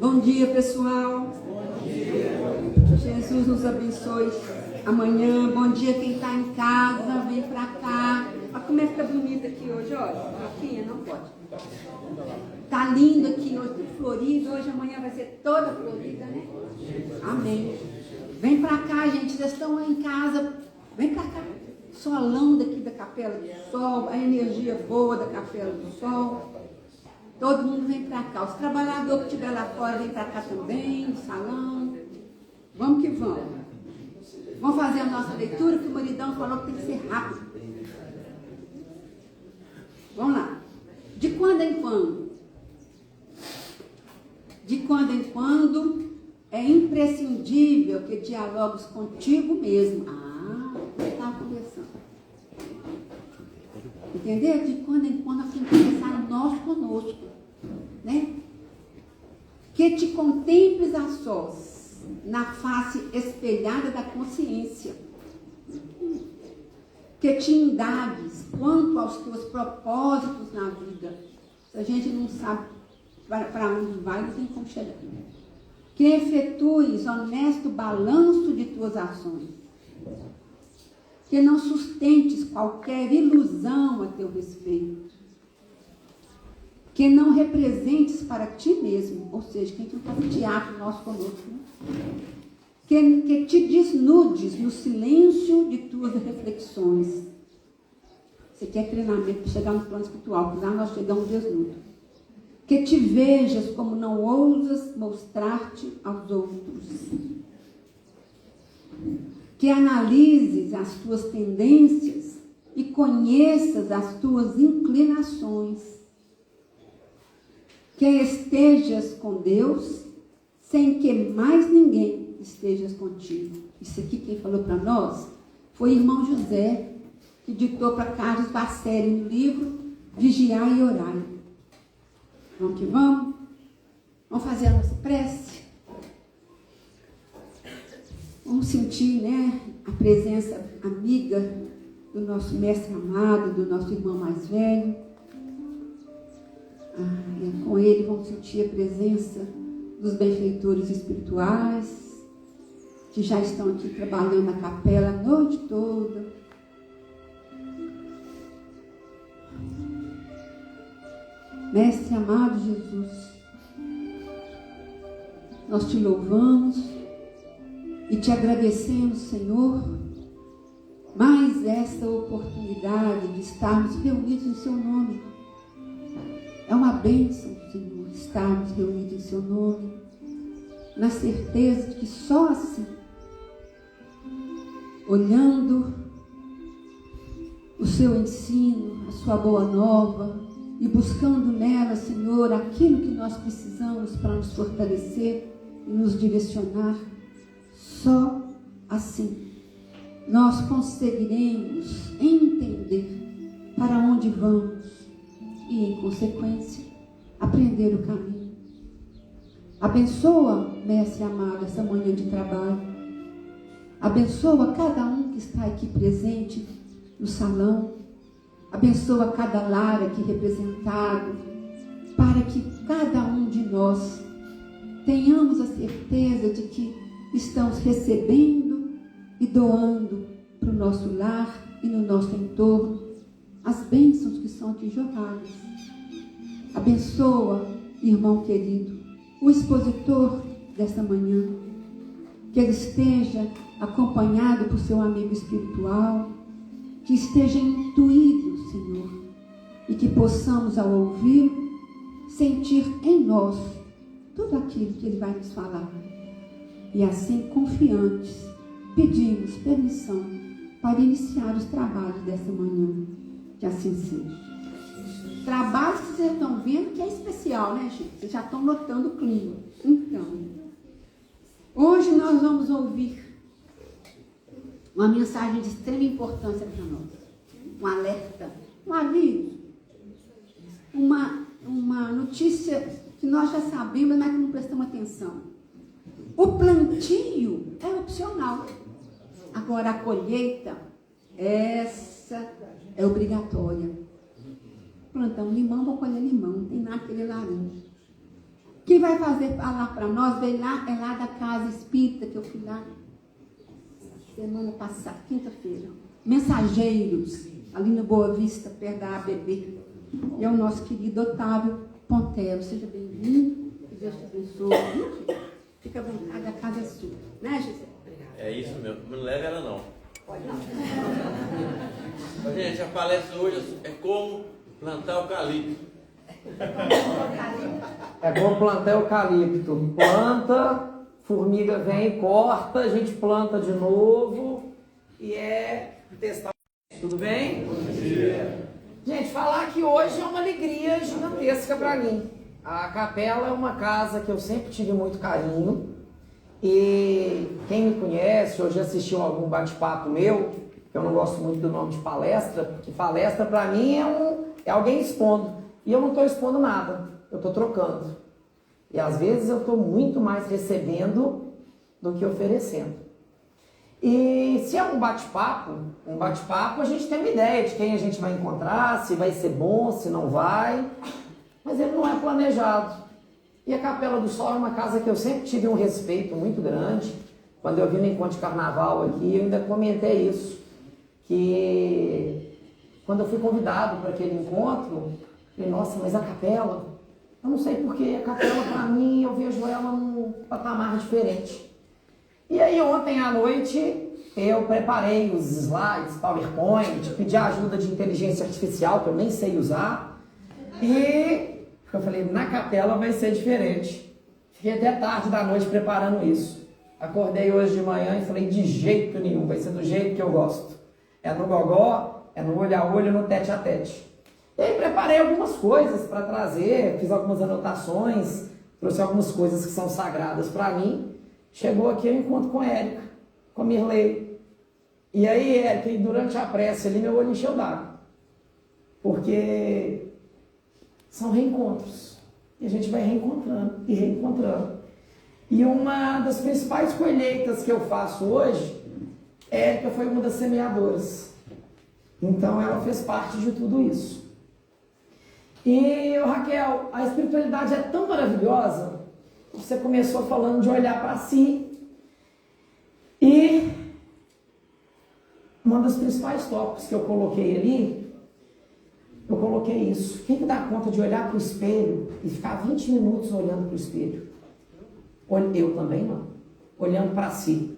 Bom dia, pessoal. Bom dia. Jesus nos abençoe amanhã. Bom dia quem está em casa, vem pra cá. Olha como é que tá bonito aqui hoje, olha. Rafinha, não pode. Tá lindo aqui hoje, tudo florido. Hoje, amanhã vai ser toda florida, né? Amém. Vem pra cá, gente. Vocês estão aí em casa. Vem pra cá. Solão daqui da Capela do Sol, a energia boa da Capela do Sol. Todo mundo vem para cá. Os trabalhadores que estiver lá fora vêm para cá também, no salão. Vamos que vamos. Vamos fazer a nossa leitura, que o maridão falou que tem que ser rápido. Vamos lá. De quando em quando? De quando em quando é imprescindível que dialogues contigo mesmo. Eu estava conversando. Entendeu? De quando em quando nós temos que conversar nós conosco. Né? Que te contemples a sós, na face espelhada da consciência. Que te indagues quanto aos teus propósitos na vida. Se a gente não sabe para onde vai, não tem como chegar. Que efetues honesto balanço de tuas ações. Que não sustentes qualquer ilusão a teu respeito. Que não representes para ti mesmo, ou seja, que a gente não faz teatro nosso conosco, né? Que te desnudes no silêncio de tuas reflexões. Você quer treinamento para chegar no plano espiritual, porque lá nós chegamos desnudos. Que te vejas como não ousas mostrar-te aos outros. Que analises as tuas tendências e conheças as tuas inclinações. Que estejas com Deus sem que mais ninguém esteja contigo. Isso aqui quem falou para nós foi o irmão José, que ditou para Carlos Bacelli no livro Vigiai e Orai. Vamos que vamos? Vamos fazer a nossa prece? Vamos sentir, né, a presença amiga do nosso mestre amado, do nosso irmão mais velho. Com ele vamos sentir a presença dos benfeitores espirituais, que já estão aqui trabalhando na capela a noite toda. Mestre amado Jesus, nós te louvamos e te agradecemos, Senhor, mais essa oportunidade de estarmos reunidos em seu nome. É uma bênção, Senhor, estarmos reunidos em seu nome, na certeza de que só assim, olhando o seu ensino, a sua boa nova, e buscando nela, Senhor, aquilo que nós precisamos para nos fortalecer e nos direcionar, só assim nós conseguiremos entender para onde vamos e, em consequência, aprender o caminho. Abençoa, mestre amado, essa manhã de trabalho. Abençoa cada um que está aqui presente no salão. Abençoa cada lar aqui representado, para que cada um de nós tenhamos a certeza de que estamos recebendo e doando para o nosso lar e no nosso entorno as bênçãos que são aqui jorradas. Abençoa, irmão querido, o expositor desta manhã, que ele esteja acompanhado por seu amigo espiritual, que esteja intuído, Senhor, e que possamos, ao ouvi-lo, sentir em nós tudo aquilo que ele vai nos falar. E assim, confiantes, pedimos permissão para iniciar os trabalhos dessa manhã. Que assim seja. Trabalho que vocês estão vendo que é especial, né, gente? Vocês já estão notando o clima. Então, hoje nós vamos ouvir uma mensagem de extrema importância para nós. Um alerta, um aviso, uma notícia que nós já sabemos, mas que não prestamos atenção. O plantio é opcional. Agora, a colheita, essa é obrigatória. Plantamos limão, vou colher limão, não tem nada aquele laranja. Quem vai falar para nós é lá da casa espírita que eu fui lá semana passada, quinta-feira. Mensageiros, ali no Boa Vista, perto da ABB. E é o nosso querido Otávio Pontero. Seja bem-vindo. Que Deus te abençoe. Fica à vontade, a casa é sua. Né, Gisele? É isso mesmo. Não leva ela não. Pode não. Gente, a palestra hoje é como plantar eucalipto. É como plantar eucalipto. Planta, formiga vem e corta, a gente planta de novo e testar. Tudo bem? Bom dia. Gente, falar que hoje é uma alegria gigantesca para mim. A capela é uma casa que eu sempre tive muito carinho. E quem me conhece, ou já assistiu algum bate-papo meu, que eu não gosto muito do nome de palestra, porque palestra para mim é alguém expondo. E eu não estou expondo nada, eu estou trocando. E às vezes eu estou muito mais recebendo do que oferecendo. E se é um bate-papo a gente tem uma ideia de quem a gente vai encontrar, se vai ser bom, se não vai, mas ele não é planejado. E a Capela do Sol é uma casa que eu sempre tive um respeito muito grande. Quando eu vi no encontro de carnaval aqui, eu ainda comentei isso, que quando eu fui convidado para aquele encontro, eu falei, nossa, mas a capela, eu não sei porque a capela para mim, eu vejo ela num patamar diferente. E aí ontem à noite eu preparei os slides, PowerPoint, pedi ajuda de inteligência artificial, que eu nem sei usar, e eu falei, na capela vai ser diferente. Fiquei até tarde da noite preparando isso. Acordei hoje de manhã e falei, de jeito nenhum, vai ser do jeito que eu gosto. É no gogó, é no olho a olho, no tete a tete. E aí preparei algumas coisas para trazer, fiz algumas anotações, trouxe algumas coisas que são sagradas para mim. Chegou aqui eu encontro com a Érica, com a Mirley. E aí, Érica, durante a prece ali, meu olho encheu d'água. Porque são reencontros. E a gente vai reencontrando e reencontrando. E uma das principais colheitas que eu faço hoje, Érica foi uma das semeadoras. Então ela fez parte de tudo isso. E, Raquel, a espiritualidade é tão maravilhosa. Você começou falando de olhar para si. E uma das principais tópicos que eu coloquei ali, eu coloquei isso. Quem que dá conta de olhar para o espelho e ficar 20 minutos olhando para o espelho? Eu também não. Olhando para si.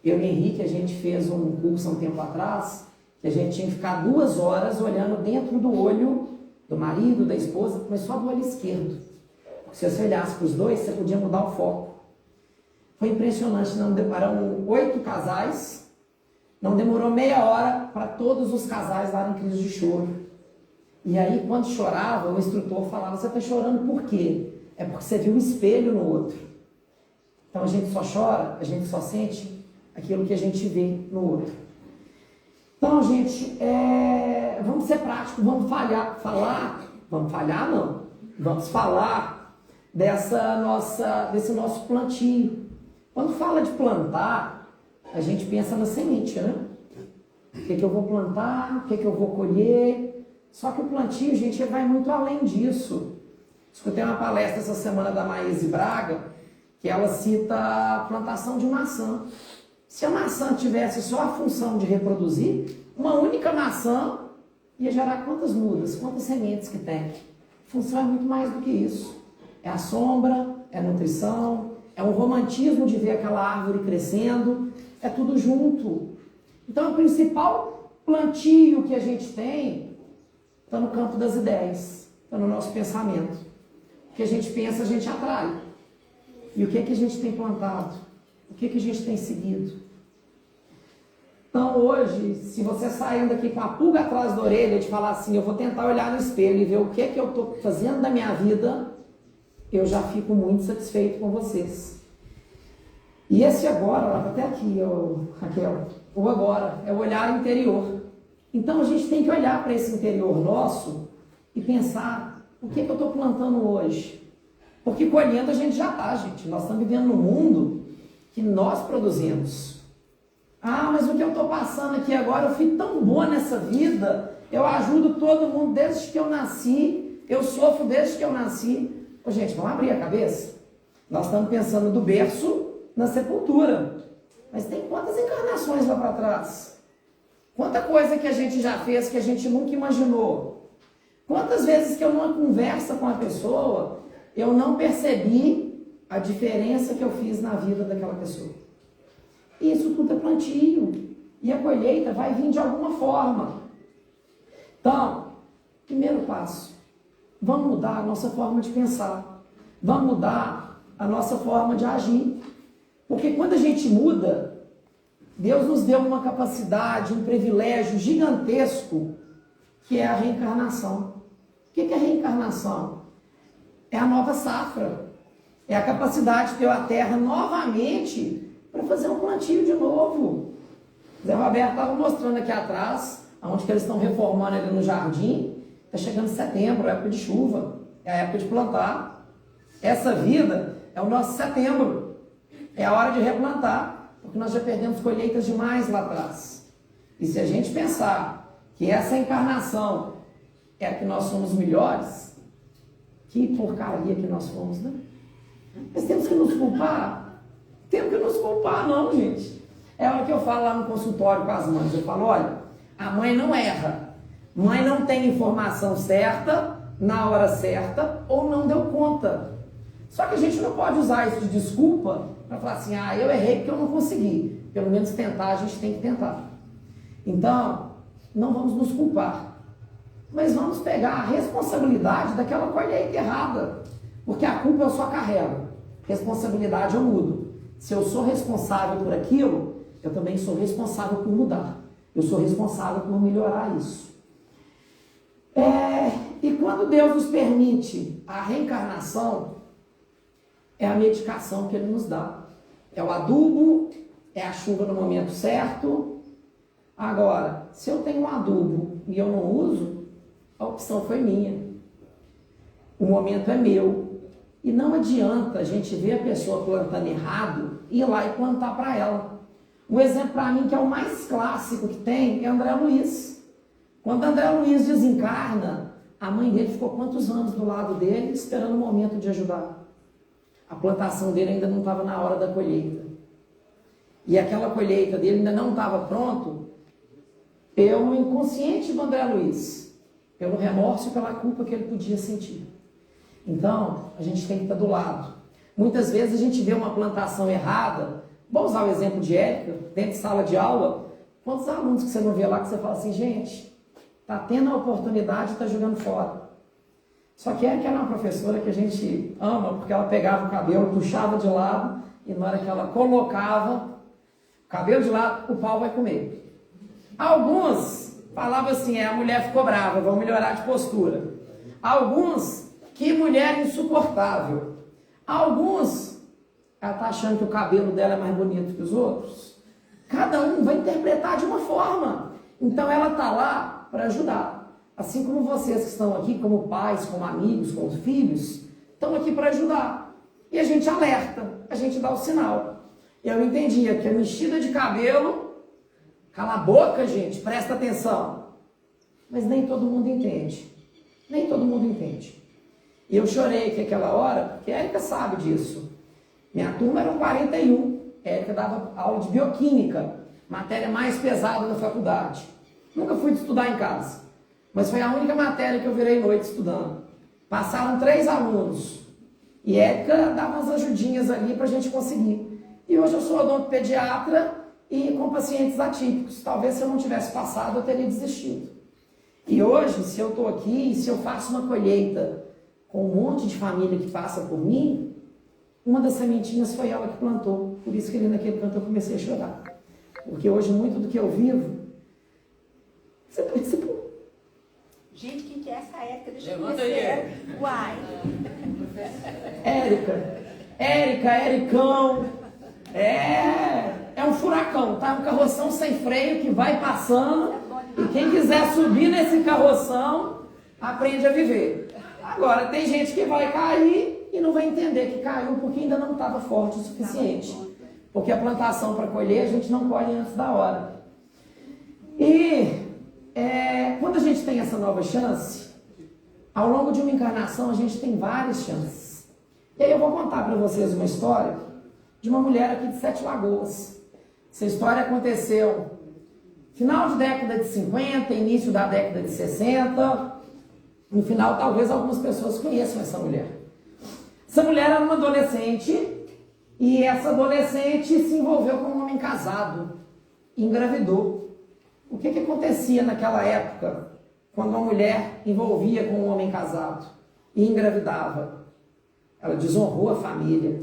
Eu e Henrique, a gente fez um curso há um tempo atrás, que a gente tinha que ficar 2 horas olhando dentro do olho do marido, da esposa, mas só do olho esquerdo. Se você olhasse para os dois, você podia mudar o foco. Foi impressionante, eram 8 casais, não demorou meia hora para todos os casais darem crise de choro. E aí, quando chorava, o instrutor falava, você está chorando por quê? É porque você viu um espelho no outro. Então a gente só chora, a gente só sente aquilo que a gente vê no outro. Então, gente, vamos ser práticos, vamos falar desse nosso plantio. Quando fala de plantar, a gente pensa na semente, né? O que eu vou plantar, o que eu vou colher. Só que o plantio, gente, vai muito além disso. Escutei uma palestra essa semana da Maíse Braga, que ela cita a plantação de maçã. Se a maçã tivesse só a função de reproduzir, uma única maçã ia gerar quantas mudas, quantas sementes que tem. A função é muito mais do que isso. É a sombra, é a nutrição, é um romantismo de ver aquela árvore crescendo, é tudo junto. Então o principal plantio que a gente tem está no campo das ideias, está no nosso pensamento. O que a gente pensa, a gente atrai. E o que a gente tem plantado? O que a gente tem seguido? Então hoje, se você saindo daqui com a pulga atrás da orelha de falar assim, eu vou tentar olhar no espelho e ver o que eu estou fazendo da minha vida, eu já fico muito satisfeito com vocês. E esse agora, até aqui, Raquel, o agora, é o olhar interior. Então a gente tem que olhar para esse interior nosso e pensar, o que eu estou plantando hoje? Porque colhendo a gente já está, gente. Nós estamos vivendo num mundo que nós produzimos. Ah, mas o que eu estou passando aqui agora, eu fui tão boa nessa vida, eu ajudo todo mundo desde que eu nasci, eu sofro desde que eu nasci. Ô, gente, vamos abrir a cabeça? Nós estamos pensando do berço na sepultura. Mas tem quantas encarnações lá para trás? Quanta coisa que a gente já fez que a gente nunca imaginou? Quantas vezes que eu numa conversa com a pessoa, eu não percebi a diferença que eu fiz na vida daquela pessoa? Isso tudo é plantio. E a colheita vai vir de alguma forma. Então, primeiro passo, vamos mudar a nossa forma de pensar. Vamos mudar a nossa forma de agir. Porque quando a gente muda, Deus nos deu uma capacidade, um privilégio gigantesco, que é a reencarnação. O que é a reencarnação? É a nova safra. É a capacidade de ter a terra novamente para fazer um plantio de novo. Zé Roberto estava mostrando aqui atrás, onde que eles estão reformando ali no jardim. Está chegando setembro, é a época de chuva, é a época de plantar. Essa vida é o nosso setembro. É a hora de replantar, porque nós já perdemos colheitas demais lá atrás. E se a gente pensar que essa encarnação é a que nós somos melhores, que porcaria que nós fomos, né? Mas temos que nos culpar? Temos que nos culpar, não, gente. É a hora que eu falo lá no consultório com as mães. Eu falo, olha, a mãe não erra. Mãe não tem informação certa, na hora certa, ou não deu conta. Só que a gente não pode usar isso de desculpa para falar assim, eu errei porque eu não consegui. Pelo menos tentar, a gente tem que tentar. Então, não vamos nos culpar. Mas vamos pegar a responsabilidade daquela colheita errada. Porque a culpa eu só carrego. Responsabilidade eu mudo. Se eu sou responsável por aquilo, eu também sou responsável por mudar. Eu sou responsável por melhorar isso. E quando Deus nos permite a reencarnação, é a medicação que Ele nos dá. É o adubo, é a chuva no momento certo. Agora, se eu tenho um adubo e eu não uso, a opção foi minha. O momento é meu. E não adianta a gente ver a pessoa plantando errado e ir lá e plantar para ela. Um exemplo para mim que é o mais clássico que tem é André Luiz. Quando André Luiz desencarna, a mãe dele ficou quantos anos do lado dele esperando o momento de ajudar? A plantação dele ainda não estava na hora da colheita. E aquela colheita dele ainda não estava pronto pelo inconsciente do André Luiz, pelo remorso e pela culpa que ele podia sentir. Então, a gente tem que estar do lado. Muitas vezes a gente vê uma plantação errada. Vou usar o exemplo de Érica, dentro de sala de aula. Quantos alunos que você não vê lá que você fala assim, gente, está tendo a oportunidade e está jogando fora. Só que Érica era uma professora que a gente ama, porque ela pegava o cabelo, puxava de lado, e na hora que ela colocava o cabelo de lado, o pau vai comer. Alguns falavam assim, a mulher ficou brava, vamos melhorar de postura. Alguns, que mulher insuportável. Alguns, ela está achando que o cabelo dela é mais bonito que os outros. Cada um vai interpretar de uma forma. Então ela está lá para ajudar. Assim como vocês que estão aqui, como pais, como amigos, como filhos, estão aqui para ajudar. E a gente alerta, a gente dá o sinal. Eu entendia que a mexida de cabelo, cala a boca, gente, presta atenção. Mas nem todo mundo entende. Nem todo mundo entende. E eu chorei aqui aquela hora, porque a Érica sabe disso. Minha turma era 41. A Érica dava aula de bioquímica, matéria mais pesada da faculdade. Nunca fui estudar em casa. Mas foi a única matéria que eu virei noite estudando. Passaram 3 alunos. E Érica dava umas ajudinhas ali para a gente conseguir. E hoje eu sou odontopediatra e com pacientes atípicos. Talvez se eu não tivesse passado, eu teria desistido. E hoje, se eu estou aqui, se eu faço uma colheita com um monte de família que passa por mim, uma das sementinhas foi ela que plantou. Por isso que ali naquele canto eu comecei a chorar. Porque hoje muito do que eu vivo, você participou. Gente, quem que é essa Érica? Deixa eu Levanta conhecer. aí. Uai. Érica, Ericão. É um furacão, tá? Um carroção sem freio que vai passando. E quem quiser subir nesse carroção, aprende a viver. Agora, tem gente que vai cair e não vai entender que caiu porque ainda não estava forte o suficiente. Porque a plantação para colher, a gente não colhe antes da hora. E quando a gente tem essa nova chance, ao longo de uma encarnação, a gente tem várias chances. E aí eu vou contar para vocês uma história de uma mulher aqui de Sete Lagoas. Essa história aconteceu final de década de 50, início da década de 60. No final, talvez algumas pessoas conheçam essa mulher. Essa mulher era uma adolescente e essa adolescente se envolveu com um homem casado, engravidou. O que acontecia naquela época quando uma mulher envolvia com um homem casado e engravidava? Ela desonrou a família,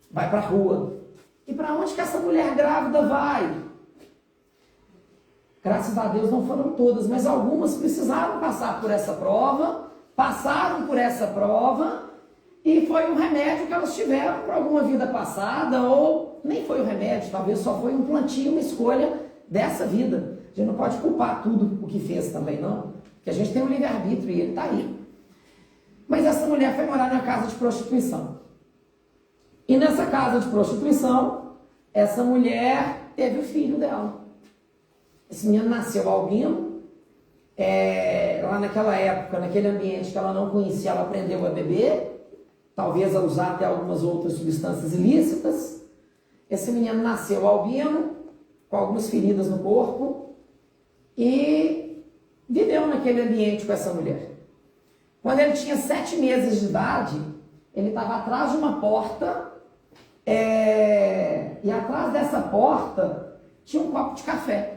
vai para a rua. E para onde que essa mulher grávida vai? Graças a Deus não foram todas, mas algumas precisaram passar por essa prova, passaram por essa prova, e foi um remédio que elas tiveram para alguma vida passada, ou nem foi o remédio, talvez só foi um plantio, uma escolha dessa vida. A gente não pode culpar tudo o que fez também, não, porque a gente tem um livre-arbítrio e ele está aí. Mas essa mulher foi morar na casa de prostituição. E nessa casa de prostituição, essa mulher teve o filho dela. Esse menino nasceu albino. Lá naquela época, naquele ambiente que ela não conhecia, ela aprendeu a beber, talvez a usar até algumas outras substâncias ilícitas. Esse menino nasceu albino, com algumas feridas no corpo, e viveu naquele ambiente com essa mulher. Quando ele tinha 7 meses de idade, ele estava atrás de uma porta, e atrás dessa porta tinha um copo de café.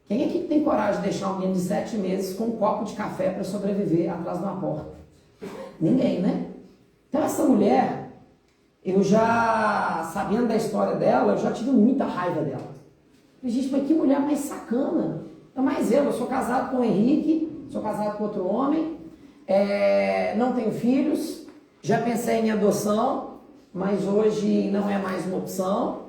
Quem aqui tem coragem de deixar um menino de 7 meses com um copo de café para sobreviver atrás de uma porta? Ninguém, né? Então essa mulher, eu já, sabendo da história dela, eu já tive muita raiva dela. Falei, gente, mas que mulher mais sacana. Ainda mais eu sou casado com o Henrique, sou casado com outro homem, não tenho filhos, já pensei em adoção, mas hoje não é mais uma opção.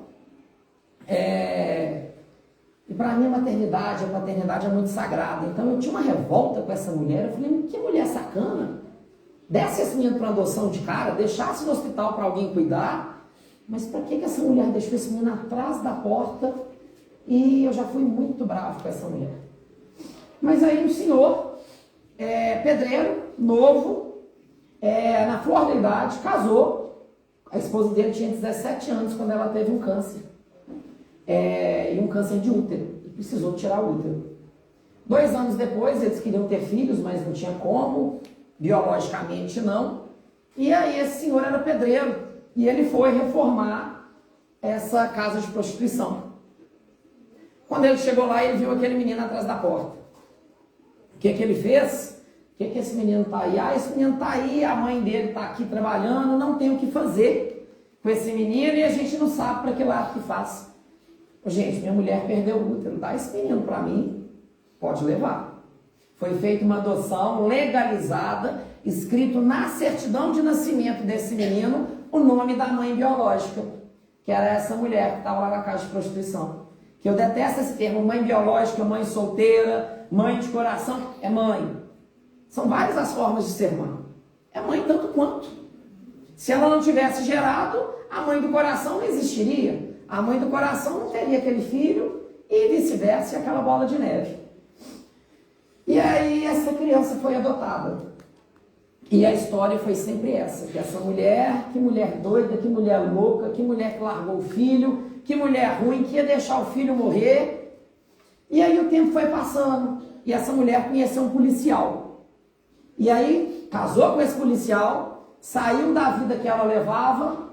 E para mim a paternidade é muito sagrada. Então eu tinha uma revolta com essa mulher. Eu falei, que mulher sacana. Desse esse menino para adoção de cara, deixasse no hospital para alguém cuidar. Mas para que essa mulher deixou esse menino atrás da porta? E eu já fui muito bravo com essa mulher. Mas aí um senhor, pedreiro, novo, na flor da idade, casou. A esposa dele tinha 17 anos quando ela teve um câncer. E um câncer de útero, e precisou tirar o útero. 2 anos depois, eles queriam ter filhos, mas não tinha como, biologicamente não. E aí esse senhor era pedreiro, e ele foi reformar essa casa de prostituição. Quando ele chegou lá, ele viu aquele menino atrás da porta. O que ele fez? O que esse menino está aí? Esse menino está aí, a mãe dele está aqui trabalhando, não tem o que fazer com esse menino, e a gente não sabe para que lado que faz. Gente, minha mulher perdeu o útero, dá esse menino para mim, pode levar. Foi feita uma adoção legalizada, escrito na certidão de nascimento desse menino, o nome da mãe biológica, que era essa mulher que estava lá na casa de prostituição. Que eu detesto esse termo, mãe biológica, mãe solteira, mãe de coração, é mãe. São várias as formas de ser mãe. É mãe tanto quanto. Se ela não tivesse gerado, a mãe do coração não existiria. A mãe do coração não teria aquele filho e vice-versa, aquela bola de neve. E aí essa criança foi adotada. E a história foi sempre essa, que essa mulher, que mulher doida, que mulher louca, que mulher que largou o filho, que mulher ruim, que ia deixar o filho morrer. E aí o tempo foi passando, e essa mulher conheceu um policial. E aí casou com esse policial, saiu da vida que ela levava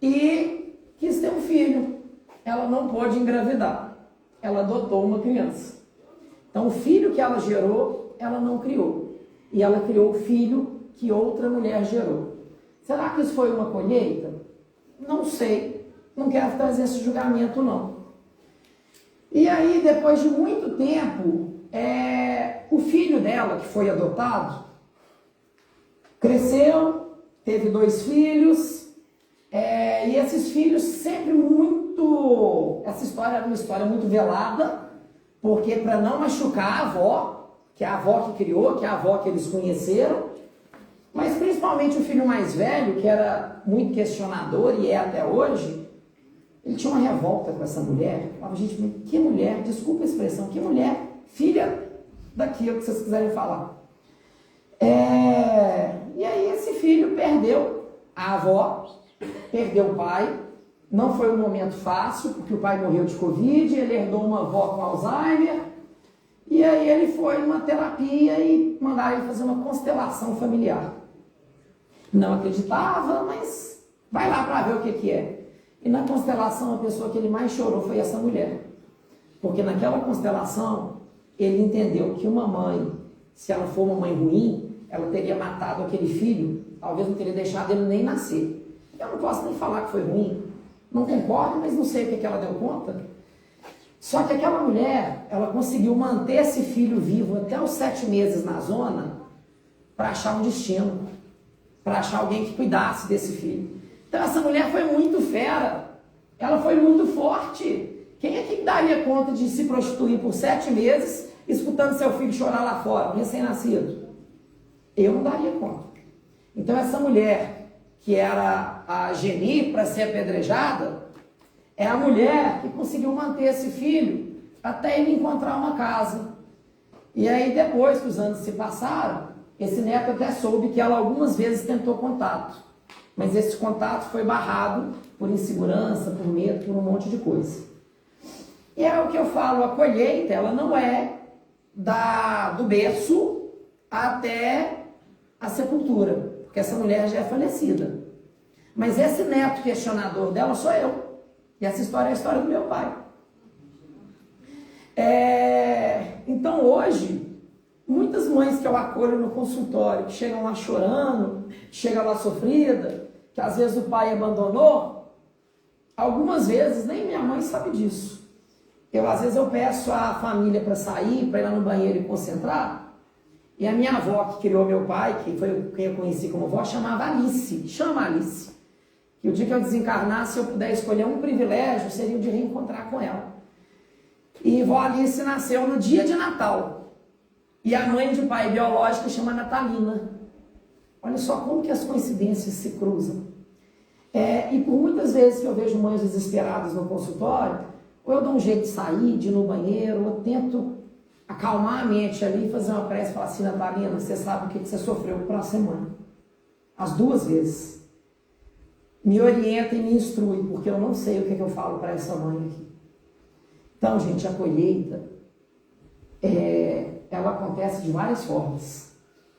e quis ter um filho. Ela não pôde engravidar. Ela adotou uma criança. Então, o filho que ela gerou, ela não criou. E ela criou o filho que outra mulher gerou. Será que isso foi uma colheita? Não sei. Não quero trazer esse julgamento, não. E aí, depois de muito tempo, o filho dela, que foi adotado, cresceu, teve 2 filhos, e esses filhos sempre essa história era uma história muito velada, porque para não machucar a avó, que é a avó que criou, que é a avó que eles conheceram, mas principalmente o filho mais velho, que era muito questionador e é até hoje, ele tinha uma revolta com essa mulher. Falava, gente, que mulher, desculpa a expressão, que mulher, filha daquilo que vocês quiserem falar. E aí esse filho perdeu A avó perdeu o pai, não foi um momento fácil, porque o pai morreu de Covid, ele herdou uma avó com Alzheimer, e aí ele foi numa terapia e mandaram ele fazer uma constelação familiar. Não acreditava, mas vai lá para ver o que é. E na constelação, a pessoa que ele mais chorou foi essa mulher. Porque naquela constelação, ele entendeu que uma mãe, se ela for uma mãe ruim, ela teria matado aquele filho, talvez não teria deixado ele nem nascer. Eu não posso nem falar que foi ruim, não concordo, mas não sei o que ela deu conta. Só que aquela mulher, ela conseguiu manter esse filho vivo até os 7 meses na zona para achar um destino, para achar alguém que cuidasse desse filho. Então essa mulher foi muito fera, ela foi muito forte. Quem é que daria conta de se prostituir por 7 meses, escutando seu filho chorar lá fora, um recém-nascido? Eu não daria conta. Então essa mulher, que era a Geni para ser apedrejada, é a mulher que conseguiu manter esse filho até ele encontrar uma casa. E aí depois que os anos se passaram, esse neto até soube que ela algumas vezes tentou contato. Mas esse contato foi barrado por insegurança, por medo, por um monte de coisa. E é o que eu falo, a colheita, ela não é do berço até a sepultura, porque essa mulher já é falecida. Mas esse neto questionador dela sou eu. E essa história é a história do meu pai. Então hoje, muitas mães que eu acolho no consultório, que chegam lá chorando, chegam lá sofrida, que às vezes o pai abandonou, algumas vezes nem minha mãe sabe disso. Às vezes eu peço a família para sair, para ir lá no banheiro e concentrar, e a minha avó que criou meu pai, que foi quem eu conheci como avó, chamava Alice, chama Alice. Que o dia que eu desencarnasse, se eu puder escolher um privilégio, seria o de reencontrar com ela. E vó Alice nasceu no dia de Natal. E a mãe de pai biológico chama Natalina. Olha só como que as coincidências se cruzam. E por muitas vezes que eu vejo mães desesperadas no consultório, ou eu dou um jeito de sair, de ir no banheiro, ou tento acalmar a mente ali, fazer uma prece e falar assim, Natalina, você sabe o que você sofreu para a semana. As 2 vezes. Me orienta e me instrui, porque eu não sei o que eu falo para essa mãe aqui. Então, gente, a colheita, ela acontece de várias formas.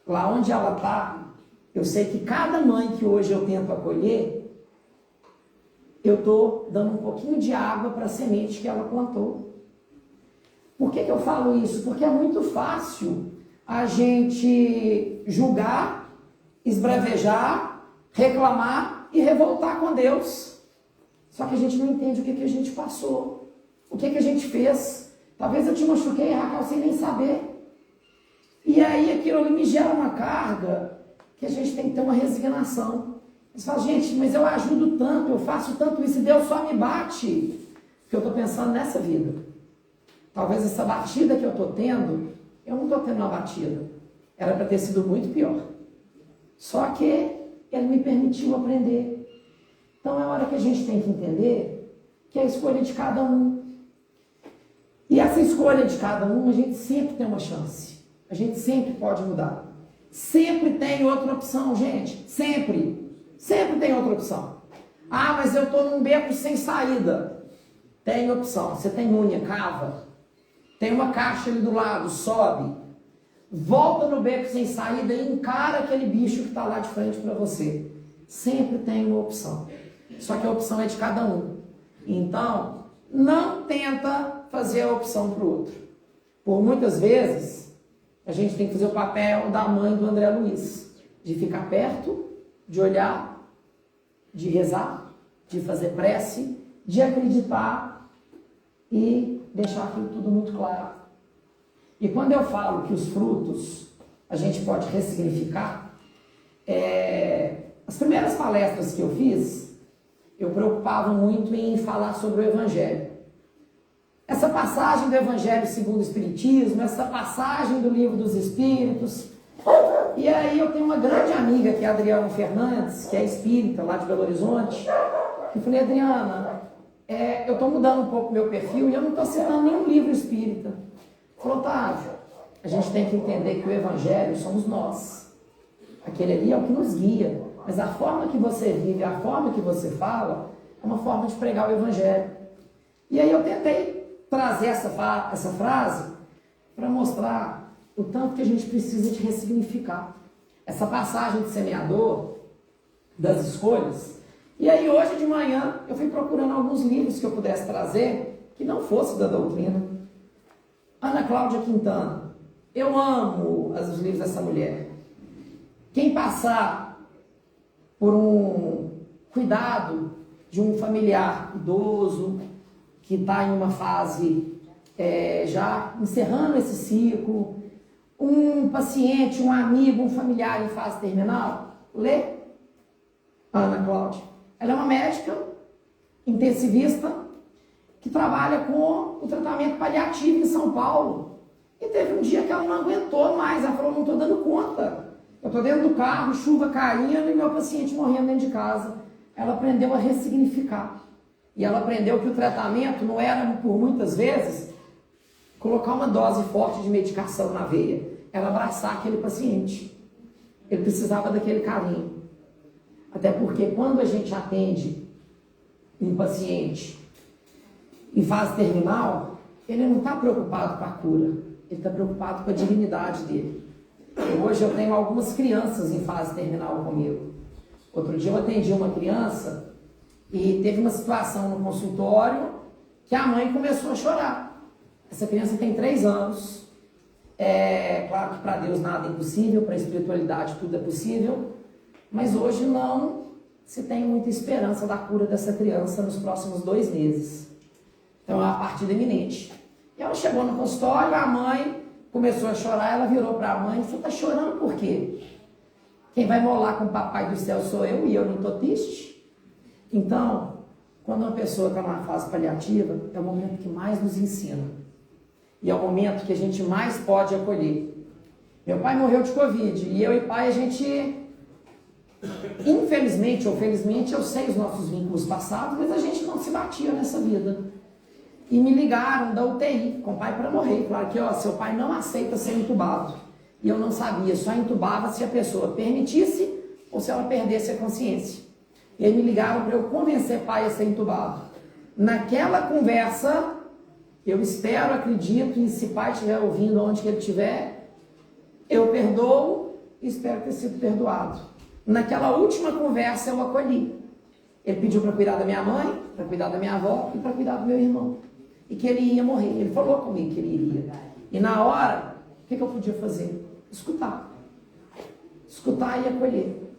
Lá onde ela está, eu sei que cada mãe que hoje eu tento acolher, eu estou dando um pouquinho de água para a semente que ela plantou. Por que eu falo isso? Porque é muito fácil a gente julgar, esbravejar, reclamar e revoltar com Deus. Só que a gente não entende o que a gente passou, o que a gente fez. Talvez eu te machuquei, Raquel, sem nem saber. E aí aquilo ali me gera uma carga que a gente tem que ter uma resignação. Você fala, gente, mas eu ajudo tanto, eu faço tanto isso e Deus só me bate. Porque eu estou pensando nessa vida. Talvez essa batida que eu estou tendo, eu não estou tendo uma batida. Era para ter sido muito pior. Só que Ele me permitiu aprender. Então é hora que a gente tem que entender que é a escolha de cada um. E essa escolha de cada um, a gente sempre tem uma chance. A gente sempre pode mudar. Sempre tem outra opção, gente. Sempre. Sempre tem outra opção. Ah, mas eu estou num beco sem saída. Tem opção. Você tem unha, cava. Tem uma caixa ali do lado, sobe. Volta no beco sem saída e encara aquele bicho que está lá de frente para você. Sempre tem uma opção. Só que a opção é de cada um. Então, não tenta fazer a opção para o outro. Por muitas vezes, a gente tem que fazer o papel da mãe do André Luiz. De ficar perto, de olhar, de rezar, de fazer prece, de acreditar e deixar aquilo tudo muito claro. E quando eu falo que os frutos a gente pode ressignificar, as primeiras palestras que eu fiz, eu preocupava muito em falar sobre o Evangelho. Essa passagem do Evangelho segundo o Espiritismo, essa passagem do Livro dos Espíritos. E aí eu tenho uma grande amiga, que é a Adriana Fernandes, que é espírita lá de Belo Horizonte, que eu falei, Adriana, eu estou mudando um pouco meu perfil e eu não estou citando nenhum livro espírita. Falou, Otávio, a gente tem que entender que o Evangelho somos nós. Aquele ali é o que nos guia. Mas a forma que você vive, a forma que você fala, é uma forma de pregar o Evangelho. E aí eu tentei trazer essa frase para mostrar o tanto que a gente precisa de ressignificar. Essa passagem de semeador, das escolhas. E aí hoje de manhã eu fui procurando alguns livros que eu pudesse trazer que não fosse da doutrina. Ana Cláudia Quintana. Eu amo os livros dessa mulher. Quem passar por um cuidado de um familiar idoso que está em uma fase já encerrando esse ciclo, um paciente, um amigo, um familiar em fase terminal, lê Ana Cláudia. Ela é uma médica intensivista que trabalha com o tratamento paliativo em São Paulo. E teve um dia que ela não aguentou mais, ela falou, não estou dando conta. Eu estou dentro do carro, chuva caindo e meu paciente morrendo dentro de casa. Ela aprendeu a ressignificar. E ela aprendeu que o tratamento não era, por muitas vezes, colocar uma dose forte de medicação na veia. Era abraçar aquele paciente. Ele precisava daquele carinho. Até porque quando a gente atende um paciente em fase terminal, ele não está preocupado com a cura. Ele está preocupado com a dignidade dele. Hoje eu tenho algumas crianças em fase terminal comigo. Outro dia eu atendi uma criança e teve uma situação no consultório que a mãe começou a chorar. Essa criança tem 3 anos. É claro que para Deus nada é impossível, para a espiritualidade tudo é possível, mas hoje não se tem muita esperança da cura dessa criança nos próximos 2 meses. Então é uma partida iminente. E ela chegou no consultório, a mãe começou a chorar, ela virou para a mãe e falou, está chorando por quê? Quem vai molar com o papai do céu sou eu e eu não estou triste? Então, quando uma pessoa está numa fase paliativa, é o momento que mais nos ensina. E é o momento que a gente mais pode acolher. Meu pai morreu de Covid e eu e pai, a gente, infelizmente ou felizmente, eu sei os nossos vínculos passados, mas a gente não se batia nessa vida. E me ligaram da UTI com o pai para morrer. Claro que, seu pai não aceita ser entubado. E eu não sabia, só entubava se a pessoa permitisse ou se ela perdesse a consciência. E aí me ligaram para eu convencer pai a ser entubado. Naquela conversa, eu espero, acredito, e se pai estiver ouvindo onde que ele estiver, eu perdoo e espero ter sido perdoado. Naquela última conversa eu acolhi. Ele pediu para cuidar da minha mãe, para cuidar da minha avó e para cuidar do meu irmão. E que ele ia morrer. Ele falou comigo que ele iria. E na hora, o que eu podia fazer? Escutar. Escutar e acolher.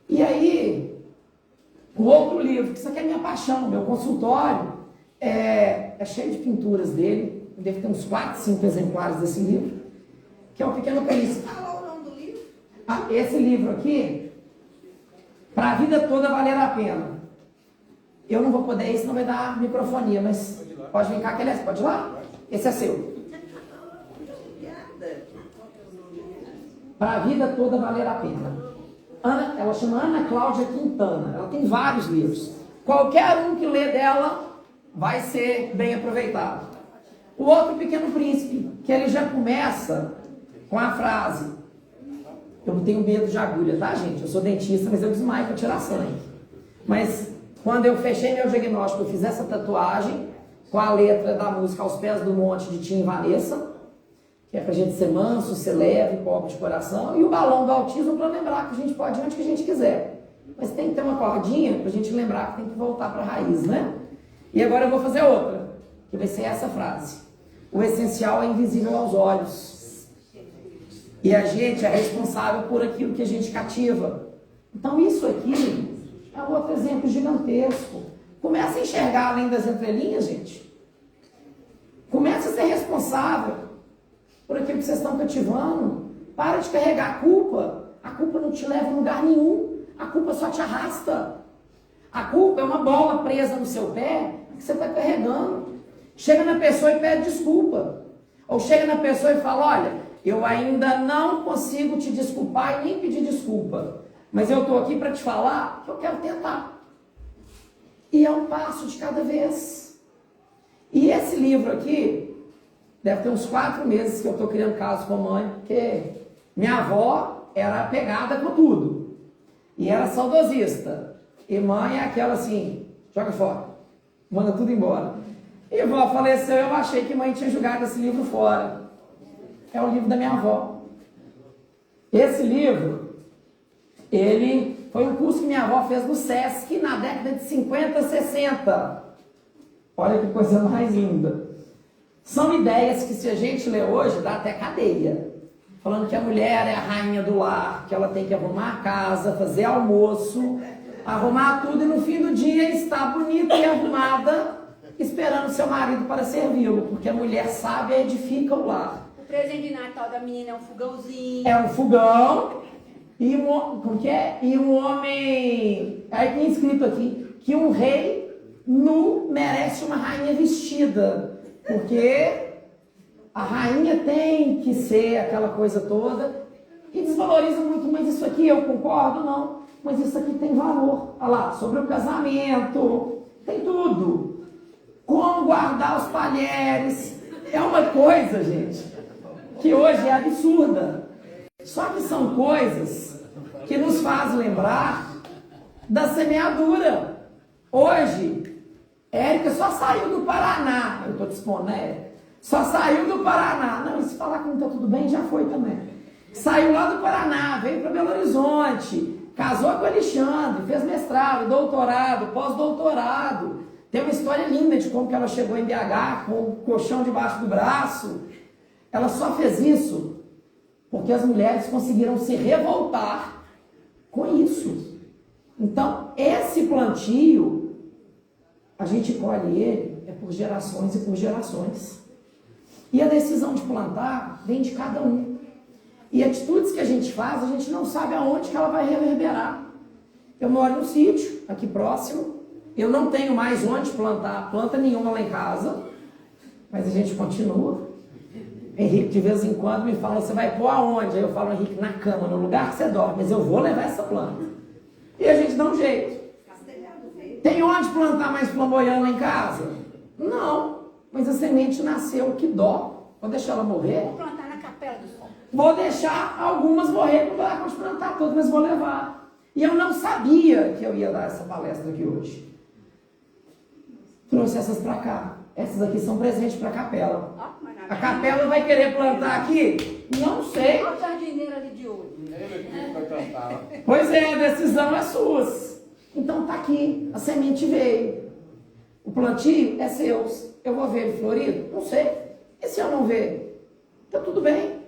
E aí, o outro livro, que isso aqui é minha paixão, meu consultório, é cheio de pinturas dele. Deve ter uns 4, 5 exemplares desse livro, que é o Pequeno Príncipe. Qual o nome do livro? Esse livro aqui, para a vida toda valer a pena. Eu não vou poder ir, senão vai dar microfonia, mas pode vir cá, pode ir lá? Esse é seu. Para a vida toda valer a pena. Ela chama Ana Cláudia Quintana. Ela tem vários livros. Qualquer um que lê dela vai ser bem aproveitado. O outro, Pequeno Príncipe, que ele já começa com a frase: eu tenho medo de agulha, tá, gente? Eu sou dentista, mas eu desmaio para tirar sangue. Mas quando eu fechei meu diagnóstico, eu fiz essa tatuagem com a letra da música Aos Pés do Monte de Tim e Vanessa, que é pra gente ser manso, ser leve, pobre de coração, e o balão do autismo para lembrar que a gente pode ir onde que a gente quiser. Mas tem que ter uma cordinha pra gente lembrar que tem que voltar para a raiz, né? E agora eu vou fazer outra, que vai ser essa frase: o essencial é invisível aos olhos. E a gente é responsável por aquilo que a gente cativa. Então isso aqui é um outro exemplo gigantesco. Começa a enxergar além das entrelinhas, gente. Começa a ser responsável por aquilo que vocês estão cativando. Para de carregar a culpa. A culpa não te leva a lugar nenhum. A culpa só te arrasta. A culpa é uma bola presa no seu pé que você está carregando. Chega na pessoa e pede desculpa. Ou chega na pessoa e fala: olha, eu ainda não consigo te desculpar e nem pedir desculpa, mas eu estou aqui para te falar que eu quero tentar. E é um passo de cada vez. E esse livro aqui, deve ter uns 4 meses que eu estou criando caso com a mãe, porque minha avó era apegada com tudo. E era saudosista. E mãe é aquela assim, joga fora, manda tudo embora. E a avó faleceu, eu achei que mãe tinha jogado esse livro fora. É o livro da minha avó. Esse livro, ele foi um curso que minha avó fez no SESC na década de 50, 60. Olha que coisa mais linda. São ideias que se a gente ler hoje, dá até cadeia. Falando que a mulher é a rainha do lar, que ela tem que arrumar a casa, fazer almoço, arrumar tudo e no fim do dia estar bonita e arrumada, esperando seu marido para servi-lo, porque a mulher sábia edifica o lar. O presente de Natal da menina é um fogãozinho. É um fogão e como que é? E um homem, aí tem escrito aqui, que um rei nu merece uma rainha vestida, porque a rainha tem que ser aquela coisa toda, e desvaloriza muito, mas isso aqui eu concordo? Não, mas isso aqui tem valor. Olha lá, sobre o casamento, tem tudo. Como guardar os talheres, é uma coisa, gente, que hoje é absurda. Só que são coisas que nos fazem lembrar da semeadura. Hoje, Érica só saiu do Paraná, eu estou te expondo, né, Érica? Só saiu do Paraná. Não, e se falar que não está tudo bem, já foi também. Saiu lá do Paraná, veio para Belo Horizonte, casou com o Alexandre, fez mestrado, doutorado, pós-doutorado. Tem uma história linda de como que ela chegou em BH com o colchão debaixo do braço. Ela só fez isso porque as mulheres conseguiram se revoltar com isso. Então, esse plantio, a gente colhe ele por gerações e por gerações. E a decisão de plantar vem de cada um. E atitudes que a gente faz, a gente não sabe aonde que ela vai reverberar. Eu moro no sítio, aqui próximo. Eu não tenho mais onde plantar planta nenhuma lá em casa. Mas a gente continua. Henrique, de vez em quando, me fala, você vai pôr aonde? Aí eu falo, Henrique, na cama, no lugar que você dorme. Mas eu vou levar essa planta. E a gente dá um jeito. Tem onde plantar mais flamboyana em casa? Não. Mas a semente nasceu, que dó. Vou deixar ela morrer? Vou plantar na Capela do Sol. Vou deixar algumas morrer, não vai plantar todas, mas vou levar. E eu não sabia que eu ia dar essa palestra aqui hoje. Trouxe essas para cá. Essas aqui são presentes para a capela. A capela vai querer plantar aqui? Não sei. Olha a jardineira ali de olho. Pois é, a decisão é sua. Então tá aqui, a semente veio. O plantio é seu. Eu vou ver ele florido? Não sei. E se eu não ver? Então tudo bem.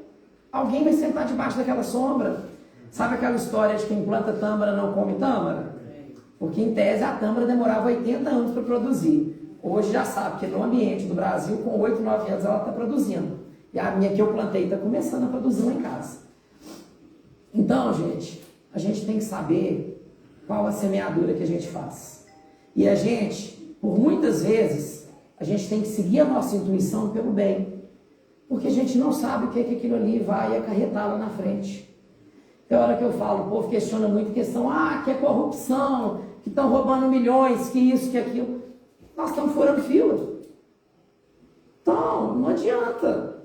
Alguém vai sentar debaixo daquela sombra. Sabe aquela história de quem planta tâmara não come tâmara? Porque em tese a tâmara demorava 80 anos para produzir. Hoje já sabe que no ambiente do Brasil, com 8, 9 anos ela está produzindo. E a minha que eu plantei está começando a produzir lá em casa. Então, gente, a gente tem que saber qual a semeadura que a gente faz. E a gente, por muitas vezes, a gente tem que seguir a nossa intuição pelo bem. Porque a gente não sabe o que aquilo ali vai acarretar lá na frente. Tem hora que eu falo, o povo questiona muito a questão, que é corrupção, que estão roubando milhões, que isso, que aquilo. Nós estamos furando fila. Então, não adianta.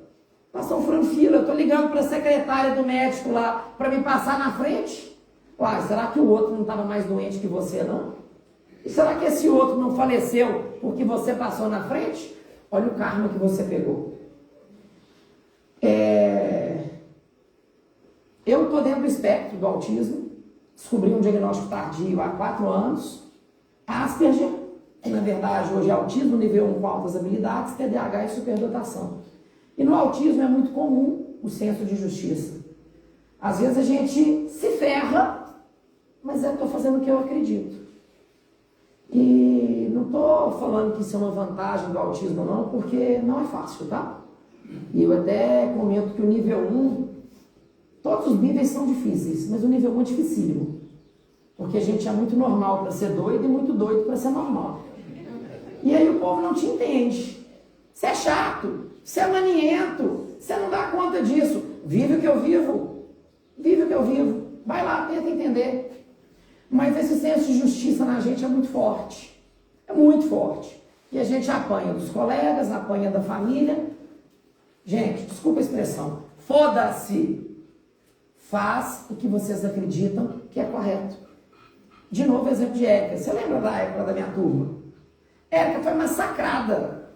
Nós estamos furando fila. Eu estou ligando para a secretária do médico lá para me passar na frente. Uai, será que o outro não estava mais doente que você, não? E será que esse outro não faleceu porque você passou na frente? Olha o karma que você pegou. Eu estou dentro do espectro do autismo. Descobri um diagnóstico tardio há 4 anos. Asperger, que na verdade hoje é autismo nível 1 com altas habilidades, TDAH e superdotação. E no autismo é muito comum o senso de justiça. Às vezes a gente se ferra, mas eu estou fazendo o que eu acredito. E não estou falando que isso é uma vantagem do autismo não, porque não é fácil, tá? E eu até comento que o nível 1, todos os níveis são difíceis, mas o nível 1 é dificílimo. Porque a gente é muito normal para ser doido e muito doido para ser normal. E aí o povo não te entende. Você é chato, você é maniento, você não dá conta disso. Vive o que eu vivo. Vive o que eu vivo. Vai lá, tenta entender. Mas esse senso de justiça na gente é muito forte. É muito forte. E a gente apanha dos colegas, apanha da família. Gente, desculpa a expressão. Foda-se. Faz o que vocês acreditam que é correto. De novo, exemplo de Érica. Você lembra da época da minha turma? Érica foi massacrada.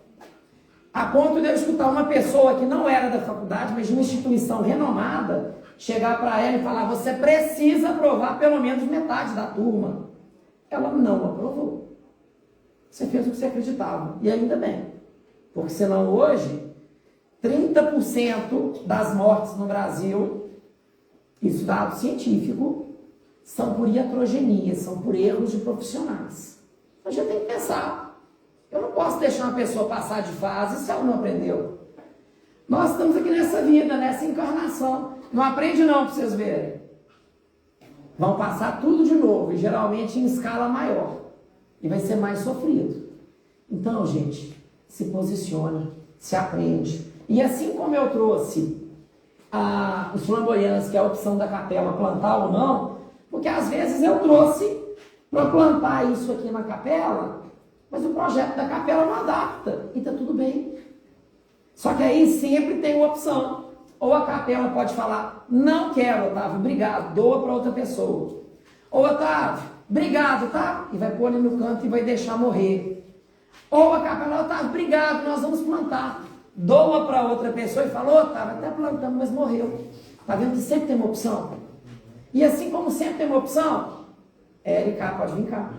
A ponto de eu escutar uma pessoa que não era da faculdade, mas de uma instituição renomada, chegar para ela e falar: você precisa aprovar pelo menos metade da turma. Ela não aprovou. Você fez o que você acreditava. E ainda bem. Porque senão hoje, 30% das mortes no Brasil, isso dado científico, são por iatrogenia, são por erros de profissionais. A gente tem que pensar. Eu não posso deixar uma pessoa passar de fase se ela não aprendeu. Nós estamos aqui nessa vida, nessa encarnação. Não aprende não, para vocês verem. Vão passar tudo de novo, e geralmente em escala maior. E vai ser mais sofrido. Então, gente, se posiciona, se aprende. E assim como eu trouxe os flamboyantes, que é a opção da capela, plantar ou não, porque às vezes eu trouxe para plantar isso aqui na capela, mas o projeto da capela não adapta, e está tudo bem. Só que aí sempre tem uma opção. Ou a capela pode falar: não quero, Otávio, obrigado, doa para outra pessoa. Ou Otávio, obrigado, tá? E vai pôr ali no canto e vai deixar morrer. Ou a capela: Otávio, obrigado, nós vamos plantar. Doa para outra pessoa e fala: Otávio, até plantamos, mas morreu. Tá vendo que sempre tem uma opção? E assim como sempre tem uma opção, Érica, pode vir cá.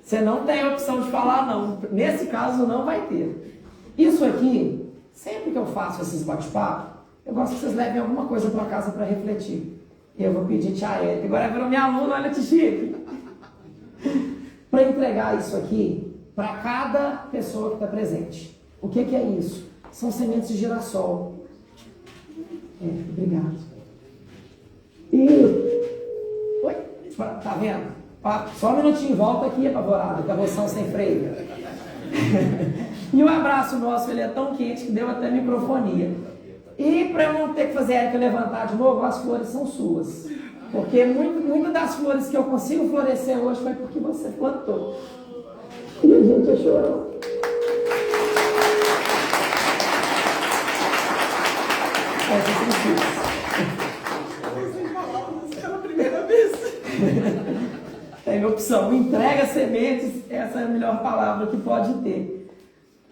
Você não tem a opção de falar não. Nesse caso não vai ter. Isso aqui, sempre que eu faço esses bate-papos, eu gosto que vocês levem alguma coisa para casa para refletir. E eu vou pedir tia Érica, agora virou minha aluna, olha Tichique, para entregar isso aqui para cada pessoa que está presente. O que é isso? São sementes de girassol. Obrigado. E... Oi? Tá vendo? Só um minutinho, volta aqui, apavorada, devoção sem freio. E o abraço nosso, ele é tão quente que deu até microfonia. E para eu não ter que fazer a Érica levantar de novo, as flores são suas. Porque muitas das flores que eu consigo florescer hoje foi porque você plantou. E a gente chorou. Pela primeira vez. Tem opção, entrega sementes, essa é a melhor palavra que pode ter.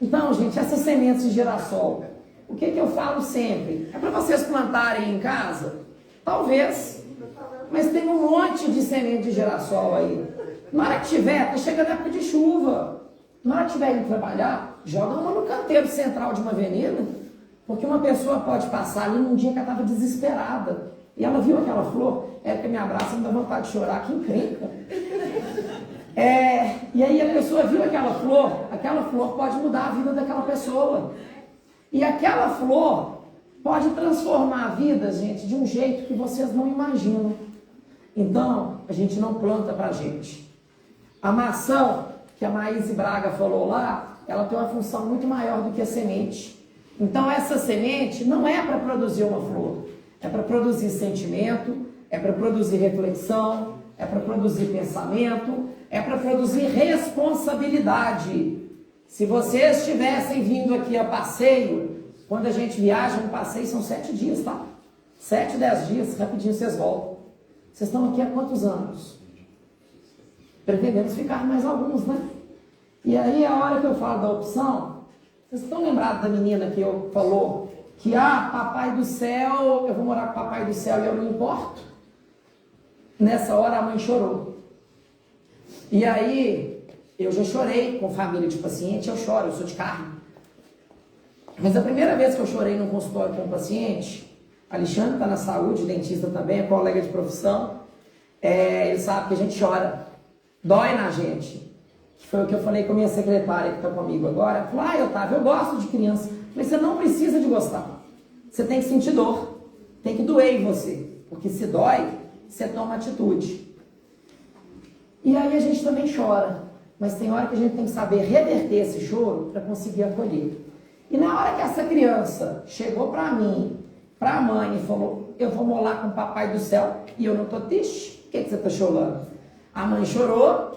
Então, gente, essas sementes de girassol, o que eu falo sempre? É para vocês plantarem em casa? Talvez, mas tem um monte de semente de girassol aí. Na hora que tiver, tá chegando a época de chuva. Na hora que tiver indo trabalhar, joga uma no canteiro central de uma avenida, porque uma pessoa pode passar ali num dia que ela estava desesperada. E ela viu aquela flor, que me abraça, me dá vontade de chorar, que encrenca. E aí a pessoa viu aquela flor pode mudar a vida daquela pessoa. E aquela flor pode transformar a vida, gente, de um jeito que vocês não imaginam. Então, a gente não planta pra gente. A maçã, que a Maíse Braga falou lá, ela tem uma função muito maior do que a semente. Então, essa semente não é para produzir uma flor. É para produzir sentimento, é para produzir reflexão, é para produzir pensamento, é para produzir responsabilidade. Se vocês tivessem vindo aqui a passeio, quando a gente viaja, um passeio são 7 dias, tá? 7, 10 dias, rapidinho vocês voltam. Vocês estão aqui há quantos anos? Pretendemos ficar mais alguns, né? E aí, a hora que eu falo da opção, vocês estão lembrados da menina que eu falou que, papai do céu, eu vou morar com o papai do céu e eu não importo? Nessa hora a mãe chorou. E aí, eu já chorei com família de paciente, eu choro, eu sou de carne. Mas a primeira vez que eu chorei num consultório com um paciente, Alexandre está na saúde, dentista também, é colega de profissão, ele sabe que a gente chora, dói na gente. Que foi o que eu falei com a minha secretária que está comigo agora. Ela falou: Otávio, eu gosto de criança. Mas você não precisa de gostar. Você tem que sentir dor. Tem que doer em você. Porque se dói, você toma atitude. E aí a gente também chora. Mas tem hora que a gente tem que saber reverter esse choro para conseguir acolher. E na hora que essa criança chegou para mim, para a mãe, e falou: eu vou morar com o papai do céu e eu não estou triste, por que você está chorando? A mãe chorou.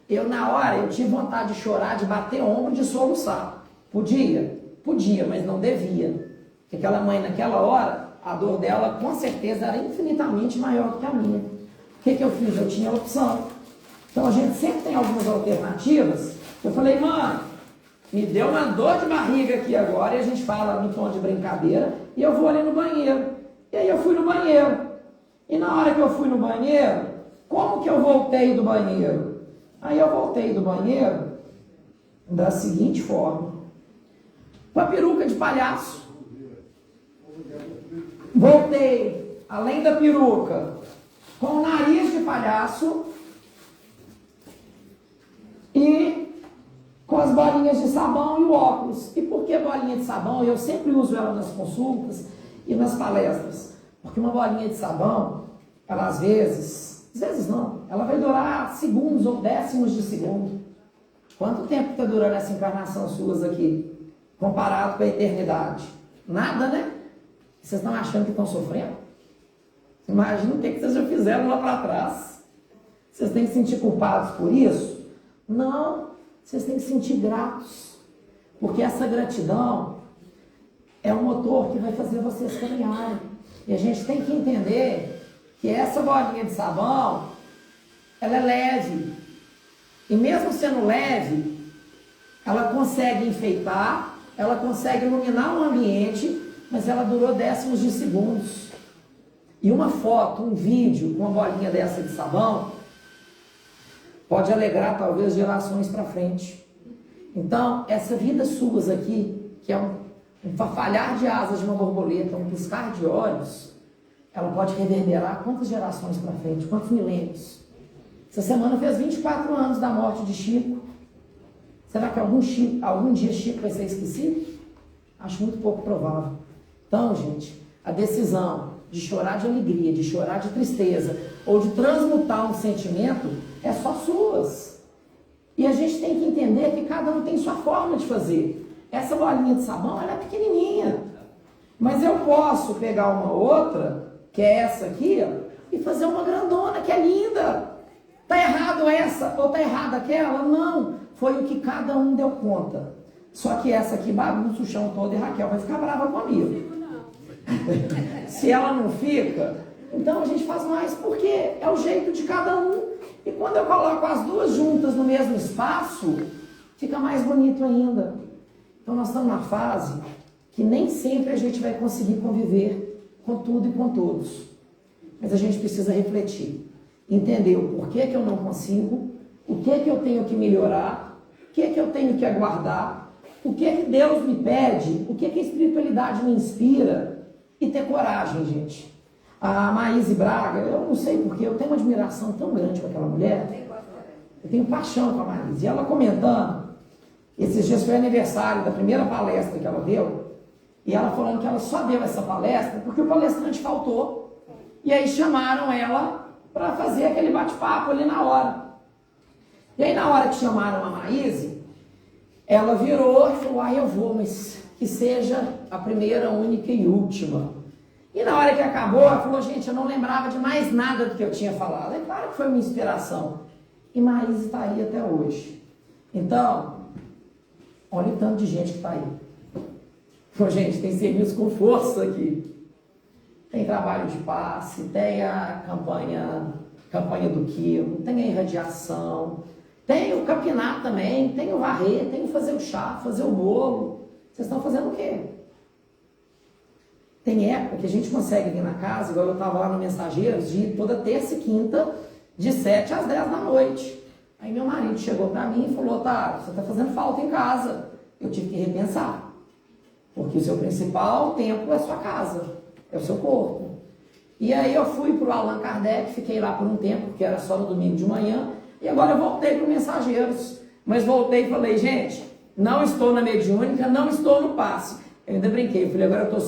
Eu, na hora, eu tive vontade de chorar, de bater ombro, de soluçar. Podia? Podia, mas não devia. Porque aquela mãe, naquela hora, a dor dela, com certeza, era infinitamente maior do que a minha. que eu fiz? Eu tinha opção. Então a gente sempre tem algumas alternativas. Eu falei, mano, me deu uma dor de barriga aqui agora, e a gente fala no tom de brincadeira, e eu vou ali no banheiro. E aí eu fui no banheiro. E na hora que eu fui no banheiro, como que eu voltei do banheiro? Aí eu voltei do banheiro da seguinte forma. Com a peruca de palhaço. Voltei, além da peruca, com o nariz de palhaço e com as bolinhas de sabão e o óculos. E por que bolinha de sabão? Eu sempre uso ela nas consultas e nas palestras. Porque uma bolinha de sabão, ela às vezes não, ela vai durar segundos ou décimos de segundo. Quanto tempo está durando essa encarnação suas aqui? Comparado com a eternidade? Nada, né? Vocês estão achando que estão sofrendo? Imagina o que vocês já fizeram lá para trás. Vocês têm que se sentir culpados por isso? Não, vocês têm que se sentir gratos. Porque essa gratidão é o motor que vai fazer vocês caminharem. E a gente tem que entender que essa bolinha de sabão, ela é leve. E mesmo sendo leve, ela consegue enfeitar, ela consegue iluminar o ambiente, mas ela durou décimos de segundos. E uma foto, um vídeo com uma bolinha dessa de sabão pode alegrar talvez gerações para frente. Então, essa vida suas aqui, que é um farfalhar de asas de uma borboleta, um piscar de olhos, ela pode reverberar quantas gerações para frente, quantos milênios. Essa semana fez 24 anos da morte de Chico. Será que algum dia Chico vai ser esquecido? Acho muito pouco provável. Então, gente, a decisão de chorar de alegria, de chorar de tristeza, ou de transmutar um sentimento, é só suas. E a gente tem que entender que cada um tem sua forma de fazer. Essa bolinha de sabão, ela é pequenininha. Mas eu posso pegar uma outra, que é essa aqui, ó, e fazer uma grandona, que é linda. Tá errado essa ou tá errada aquela? Não. Foi o que cada um deu conta. Só que essa aqui bagunça o chão todo e Raquel vai ficar brava comigo. Se ela não fica, então a gente faz mais, porque é o jeito de cada um. E quando eu coloco as duas juntas no mesmo espaço, fica mais bonito ainda. Então nós estamos na fase que nem sempre a gente vai conseguir conviver com tudo e com todos. Mas a gente precisa refletir, entender o porquê que eu não consigo, o que eu tenho que melhorar, o que eu tenho que aguardar, o que Deus me pede, o que a espiritualidade me inspira, e ter coragem, gente. A Maíse Braga, eu não sei porquê, eu tenho uma admiração tão grande com aquela mulher, eu tenho paixão com a Maíse. E ela comentando, esses dias foi aniversário da primeira palestra que ela deu, e ela falando que ela só deu essa palestra porque o palestrante faltou. E aí chamaram ela para fazer aquele bate-papo ali na hora. E aí na hora que chamaram a Maíse, ela virou e falou, eu vou, mas que seja a primeira, única e última. E na hora que acabou, ela falou, gente, eu não lembrava de mais nada do que eu tinha falado. É claro que foi uma inspiração. E Maíse está aí até hoje. Então, olha o tanto de gente que está aí. Então, gente, tem serviço com força aqui. Tem trabalho de passe, tem a campanha do quilo, tem a irradiação, tem o capinar também, tem o varrer, tem o fazer o chá, fazer o bolo. Vocês estão fazendo o quê? Tem época que a gente consegue vir na casa, igual eu estava lá no Mensageiros, de toda terça e quinta, de 7 às 10 da noite. Aí meu marido chegou para mim e falou, tá, você está fazendo falta em casa. Eu tive que repensar. Porque o seu principal templo é a sua casa, é o seu corpo. E aí eu fui para o Allan Kardec, fiquei lá por um tempo, porque era só no domingo de manhã, e agora eu voltei para o Mensageiros. Mas voltei e falei, gente, não estou na mediúnica, não estou no passe. Eu ainda brinquei, eu falei, agora eu estou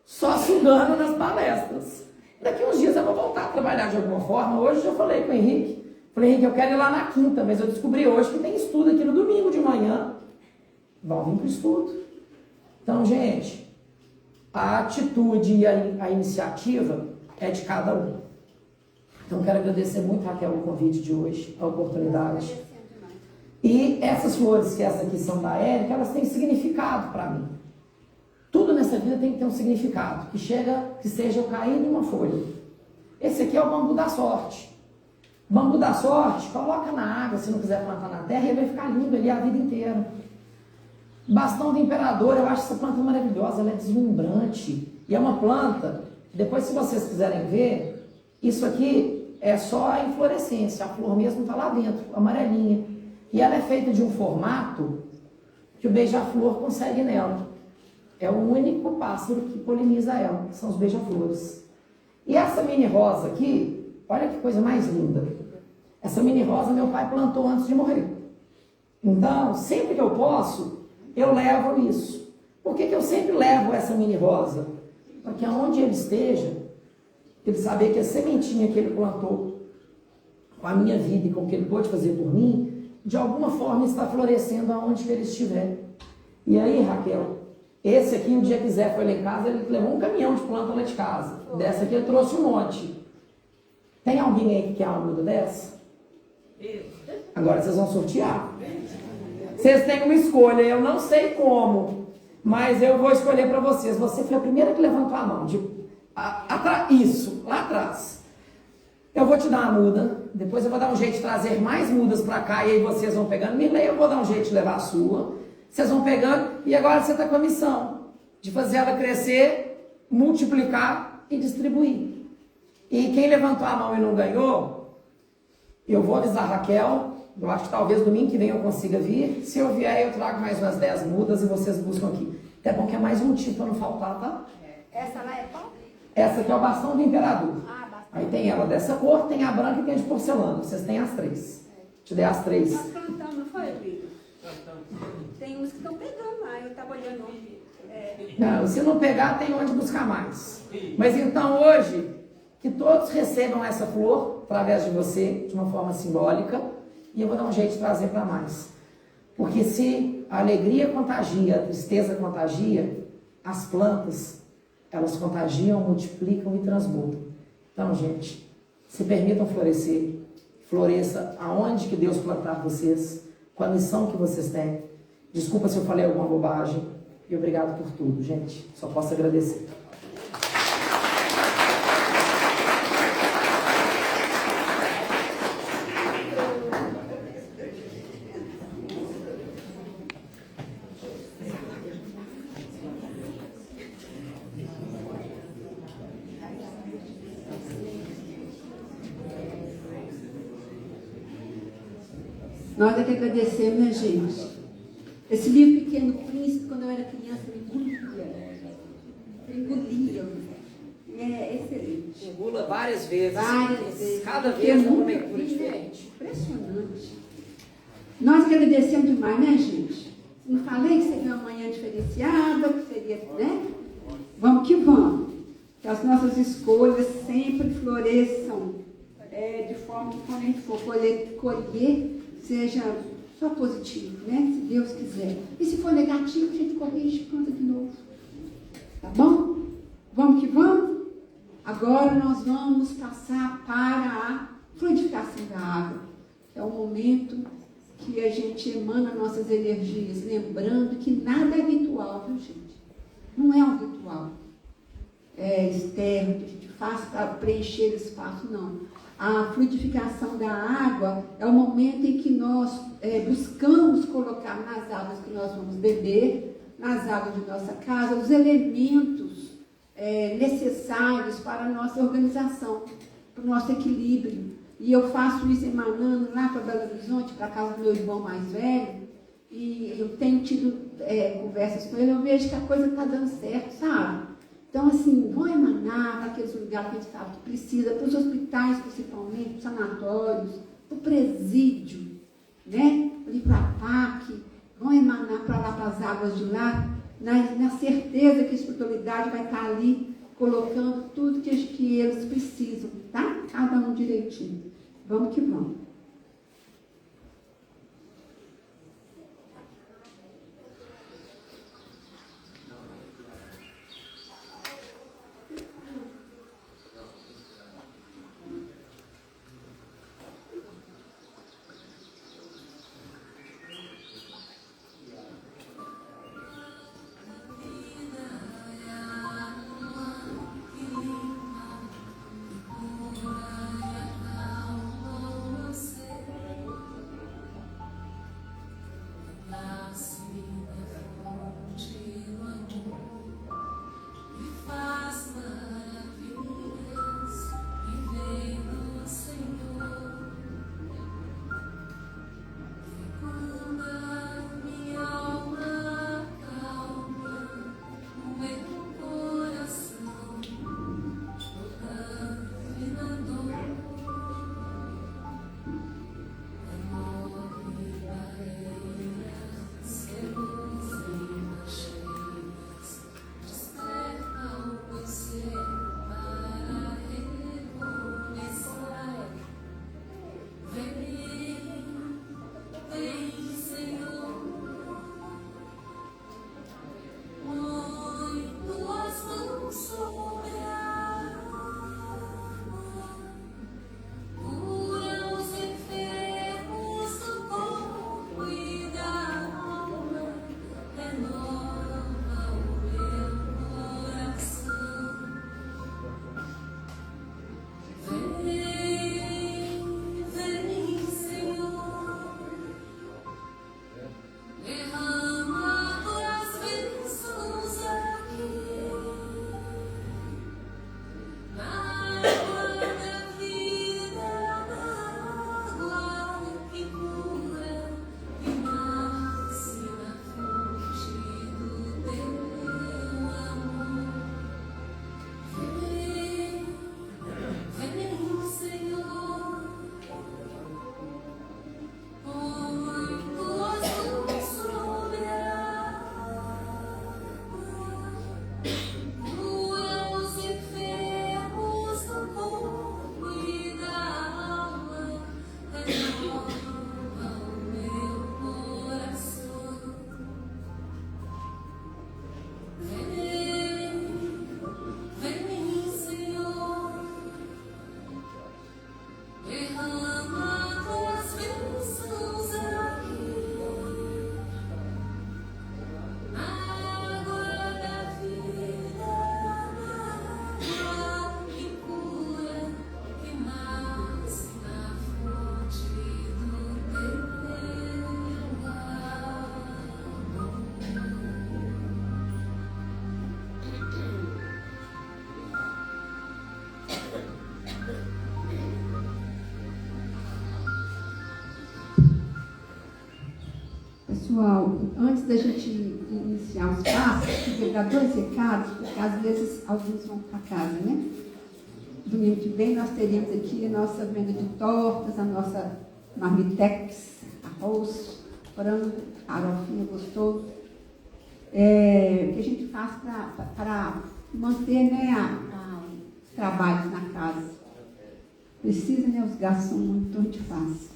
só sugando nas palestras. Daqui uns dias eu vou voltar a trabalhar de alguma forma. Hoje eu já falei com o Henrique. Falei, Henrique, eu quero ir lá na quinta, mas eu descobri hoje que tem estudo aqui no domingo de manhã. Vão vir para o estudo. Então, gente, a atitude e a iniciativa é de cada um. Então, quero agradecer muito, Raquel, o convite de hoje, a oportunidade. E essas flores, que essas aqui são da Érica, elas têm significado para mim. Tudo nessa vida tem que ter um significado, que seja o cair de uma folha. Esse aqui é o bambu da sorte. Bambu da sorte, coloca na água, se não quiser plantar na terra, ele vai ficar lindo ali a vida inteira. Bastão do imperador, eu acho essa planta maravilhosa, ela é deslumbrante. E é uma planta, depois se vocês quiserem ver, isso aqui é só a inflorescência, a flor mesmo está lá dentro, amarelinha. E ela é feita de um formato que o beija-flor consegue nela. É o único pássaro que poliniza ela, são os beija-flores. E essa mini rosa aqui, olha que coisa mais linda. Essa mini rosa meu pai plantou antes de morrer. Então, sempre que eu posso, eu levo isso. Por que eu sempre levo essa mini rosa? Para que aonde ele esteja, ele saber que a sementinha que ele plantou com a minha vida e com o que ele pôde fazer por mim, de alguma forma está florescendo aonde que ele estiver. E aí, Raquel, esse aqui, um dia que Zé foi lá em casa, ele levou um caminhão de planta lá de casa. Dessa aqui ele trouxe um monte. Tem alguém aí que quer uma muda dessa? Agora vocês vão sortear. Vocês têm uma escolha, eu não sei como, mas eu vou escolher para vocês. Você foi a primeira que levantou a mão. Isso, lá atrás. Eu vou te dar uma muda, depois eu vou dar um jeito de trazer mais mudas para cá e aí vocês vão pegando. Mirley, eu vou dar um jeito de levar a sua. Vocês vão pegando e agora você está com a missão de fazer ela crescer, multiplicar e distribuir. E quem levantou a mão e não ganhou, eu vou avisar a Raquel. Eu acho que talvez domingo que vem eu consiga vir. Se eu vier, eu trago mais umas 10 mudas e vocês buscam aqui. Até bom que é mais um tipo para não faltar, tá? Essa lá é qual? Essa aqui é o bastão do imperador. Ah, bastão. Aí tem ela dessa cor, tem a branca e tem a de porcelana. Vocês têm as três. Te dei as três. Nós plantamos, não foi, Bíblia? Tem uns que estão pegando lá, eu estava olhando ontem. Não, se não pegar, tem onde buscar mais. Mas então hoje, que todos recebam essa flor através de você, de uma forma simbólica, e eu vou dar um jeito de trazer para mais. Porque se a alegria contagia, a tristeza contagia, as plantas, elas contagiam, multiplicam e transbordam. Então, gente, se permitam florescer, floresça aonde que Deus plantar vocês, com a missão que vocês têm. Desculpa se eu falei alguma bobagem, e obrigado por tudo, gente. Só posso agradecer. Nós é que agradecemos, né, gente? Esse livro Pequeno Príncipe, quando eu era criança, eu engolia. É excelente. Engula várias vezes. Várias vezes. Cada Porque vez eu uma nunca leitura vi, diferente. Impressionante. Nós agradecemos demais, né, gente? Não falei que seria uma manhã diferenciada, que seria, né? Vamos que vamos. Que as nossas escolhas sempre floresçam de forma que quando a gente for colher, seja só positivo, né? Se Deus quiser. E se for negativo, a gente corrige e planta de novo. Tá bom? Vamos que vamos? Agora nós vamos passar para a fluidificação da água. É o momento que a gente emana nossas energias, lembrando que nada é ritual, viu, gente? Não é um ritual externo que a gente faz para preencher espaço, não. A fluidificação da água é o momento em que nós buscamos colocar nas águas que nós vamos beber, nas águas de nossa casa, os elementos necessários para a nossa organização, para o nosso equilíbrio. E eu faço isso emanando lá para Belo Horizonte, para a casa do meu irmão mais velho, e eu tenho tido conversas com ele, eu vejo que a coisa está dando certo, sabe? Então, assim, vão emanar para aqueles lugares que a gente sabe que precisa, para os hospitais principalmente, para os sanatórios, para o presídio, né? Ali para a PAC, vão emanar para lá, para as águas de lá, na certeza que a espiritualidade vai estar ali, colocando tudo que eles precisam, tá? Cada um direitinho. Vamos que vamos. Pessoal, antes da gente iniciar os passos, eu queria dar 2 recados, porque às vezes alguns vão para casa, né? Domingo que vem nós teremos aqui a nossa venda de tortas, a nossa marmitex, arroz, frango, farofinha gostoso, que a gente faz para manter, né, os trabalhos na casa. Precisa, né? Os gastos são muito, então a gente faz.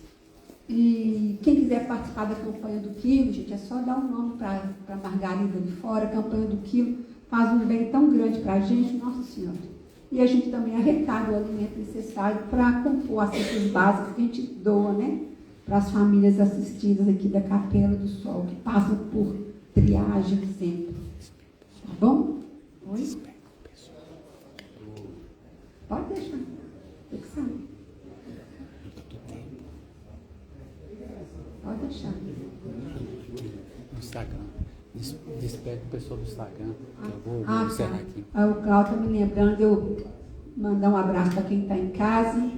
E quem quiser participar da campanha do quilo, gente, é só dar um nome para a Margarida ali fora. A campanha do quilo faz um bem tão grande para a gente, Nossa Senhora. E a gente também arrecada o alimento necessário para compor as cestas básicas que a gente doa, né, para as famílias assistidas aqui da Capela do Sol, que passam por triagem sempre. Tá bom? Oi? Pode deixar. Tem que sair. Pode deixar. No Instagram. Despede o pessoal do Instagram. Eu vou encerrar aqui. O Cláudio está me lembrando, eu mandar um abraço para quem está em casa.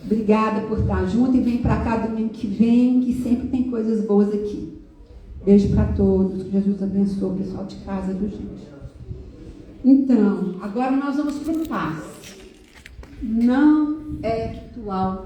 Obrigada por estar junto e vem para cá domingo que vem, que sempre tem coisas boas aqui. Beijo para todos, que Jesus abençoe o pessoal de casa, viu, gente? Então, agora nós vamos para o passo. Não é ritual